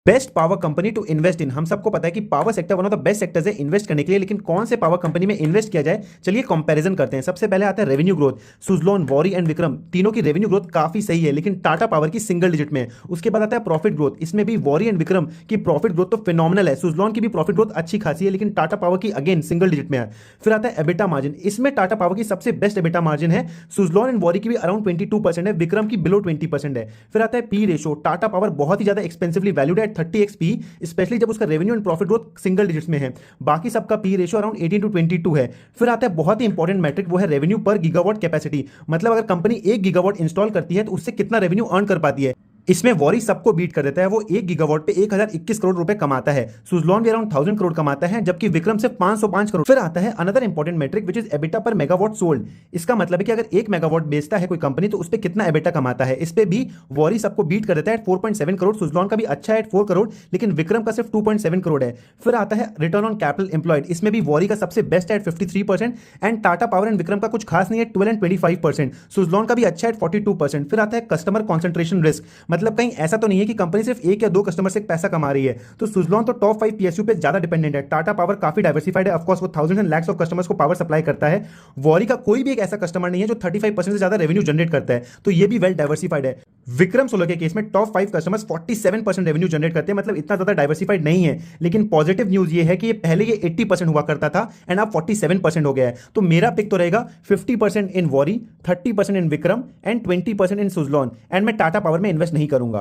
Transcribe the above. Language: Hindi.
Best power company to invest in. हम सबको पता है कि power sector one of the best sectors है इन्वेस्ट करने के लिए, लेकिन कौन से पावर कंपनी में इन्वेस्ट किया जाए, चलिए कंपैरिजन करते हैं। सबसे पहले आता है revenue growth. Suzlon, worry and Vikram तीनों की रेवेन्यू ग्रोथ काफी सही है, लेकिन टाटा पावर की सिंगल डिजिट में है। उसके बाद आता है प्रॉफिट ग्रोथ। इसमें भी वॉरी एंड विक्रम की प्रॉफिट ग्रोथ तो फिनोमिनल है, सुजलॉन की भी प्रॉफिट ग्रोथ अच्छी खासी है, लेकिन टाटा पावर की अगेन सिंगल डिजिट में है। फिर आता है एबिटा मार्जिन। इसमें टाटा पावर की सबसे बेस्ट एबिटा मार्जिन है, सुजलॉन एंड वॉरी की भी अराउंड 22% है, विक्रम की बिलो 20% है। फिर आता है पी रेशो। टाटा पावर बहुत ही ज्यादा एक्सपेंसिवली वैल्यूड है एट 30x पी, स्पेशली जब उसका revenue and profit growth single digits में है। बाकी सबका पी रेशियो अराउंड 18 to 22 है। फिर आता है बहुत ही इंपॉर्टेंट मैट्रिक, वो है रेवेन्यू पर गीगावाट कैपेसिटी। मतलब अगर कंपनी 1 गीगावाट इंस्टॉल करती है तो उससे कितना रेवेन्यू अर्न कर पाती है। इसमें वॉरी सबको बीट कर देता है, वो 1 गीगावाट पे 1021 करोड़ रुपए कमाता है। सुजलॉन भी अराउंड 1000 करोड़ कमाता है, जबकि विक्रम सिर्फ 505 करोड़। फिर आता है another important metric which is EBITDA per megawatt sold. इसका मतलब है कि अगर 1 मेगावाट बेचता है कोई कंपनी तो उस पर कितना एबिटा कमाता है। इस पे भी वॉरी सबको बीट कर देता है 4.7 करोड़। सुजलॉन का भी अच्छा है 4 करोड़, लेकिन विक्रम का सिर्फ 2.7 करोड़ है। फिर आता है रिटर्न ऑन कैपिटल एम्प्लॉयड। इसमें भी वॉरी का सबसे बेस्ट है 53% and Tata power and Vikram का कुछ खास नहीं है 12 एंड 25%। सुजलॉन का भी अच्छा है 42%। फिर आता है कस्टमर कॉन्सेंट्रेशन रिस्क। मतलब कहीं ऐसा तो नहीं है कि कंपनी सिर्फ 1 या 2 कस्टमर से पैसा कमा रही है। तो सुजलॉन तो टॉप 5 पीएसयू पे ज्यादा डिपेंडेंट है। टाटा पावर काफी डाइवर्सिफाइड है, ऑफ कोर्स वो thousands and lakhs of customers को पावर सप्लाई करता है। वॉरी का कोई भी एक ऐसा कस्टमर नहीं है जो 35% से ज्यादा रेवेन्यू जनरेट करता है, तो ये भी वेल डाइवर्सिफाइड है। विक्रम सोलर के केस में टॉप 5 कस्टमर्स 47% रेवेन्यू जनरेट करते हैं, मतलब इतना ज्यादा डाइवर्सिफाइड नहीं है। लेकिन पॉजिटिव न्यूज ये है कि ये पहले ये 80% हुआ करता था एंड अब 47% हो गया है। तो मेरा पिक तो रहेगा 50% in Waaree, 30% in Vikram and 20% in Suzlon, and मैं टाटा पावर में इन्वेस्ट नहीं करूंगा।